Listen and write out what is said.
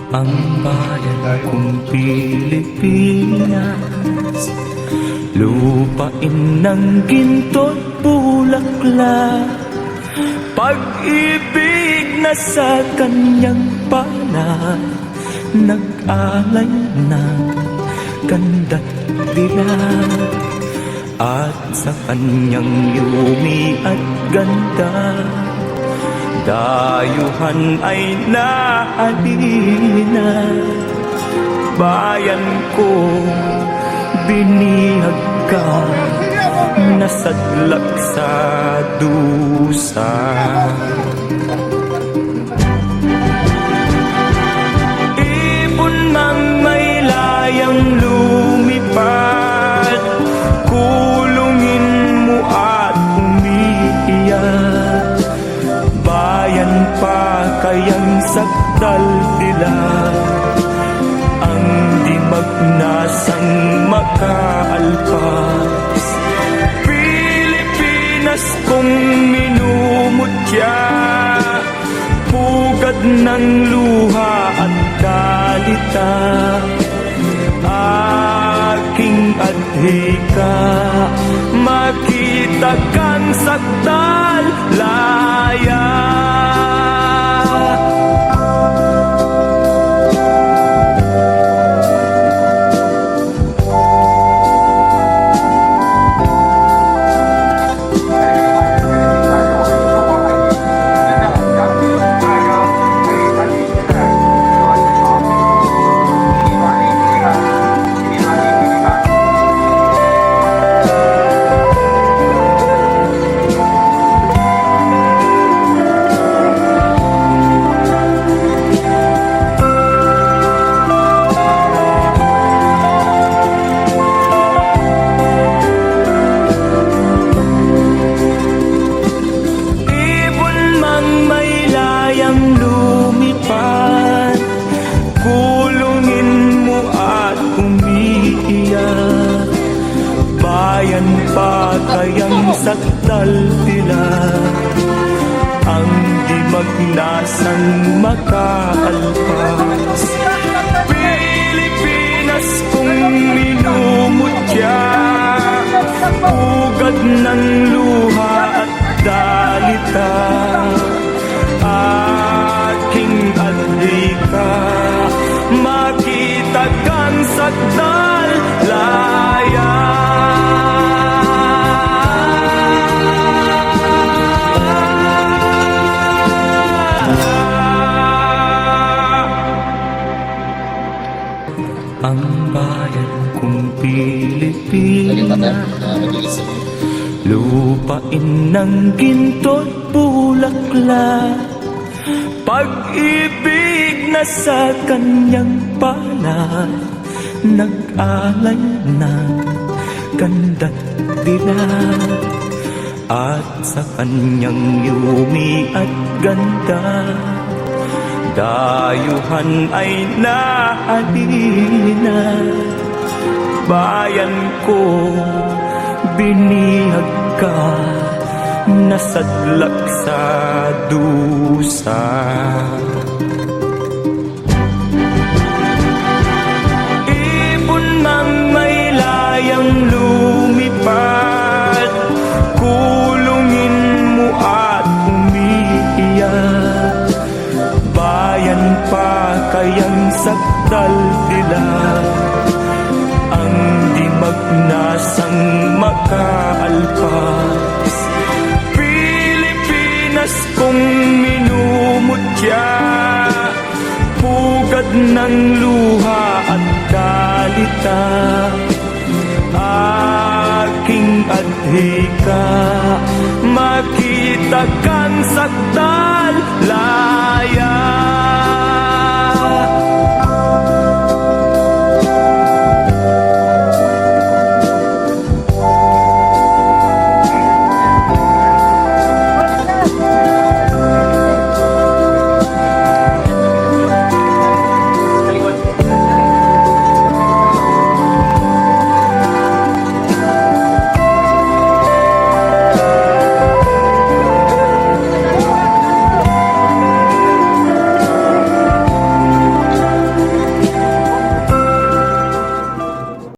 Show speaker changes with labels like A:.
A: Ang bayan kong Pilipinas, lupain ng ginto't bulaklak, pag-ibig na sa kanyang palad, nag-alay ng ganda't dilag. At sa kanyang yumi at ganda, dayuhan ay naalina. Bayan ko, binihag ka, nasadlak sa dusa. Ibon mang may layang lumipad, kulungin mo at umiiyak. Bayan pa kayang sakdal dilag, ang di magnasang makaalpas. Pilipinas kong minumutya, pugad ng luha at dalita. Aking adhika, makita kang sakdal laya. Bayan pa kayang sakdal dilag, ang di magnasang makaalpas. Pilipinas kong minumutya, pugad ng luha at dalita. Aking adhika, makita kang sakdal laya. Ang bayan kong Pilipinas, lupain ng ginto't bulaklak, pag-ibig na sa kanyang palad, nag-alay ng ganda't dilag. At sa kanyang yumi at ganda, dayuhan ay naalina. Bayan ko, binihag ka, nasadlak sa dusa. Ibon mang may layang lumipad, kulungin mo at umiiyak. Bayan pa kayang sakdal dilag, ang di magnasang makaalpas. Pilipinas kong minumutya, pugad ng luha at dalita. Aking adhika, makita kang sakdal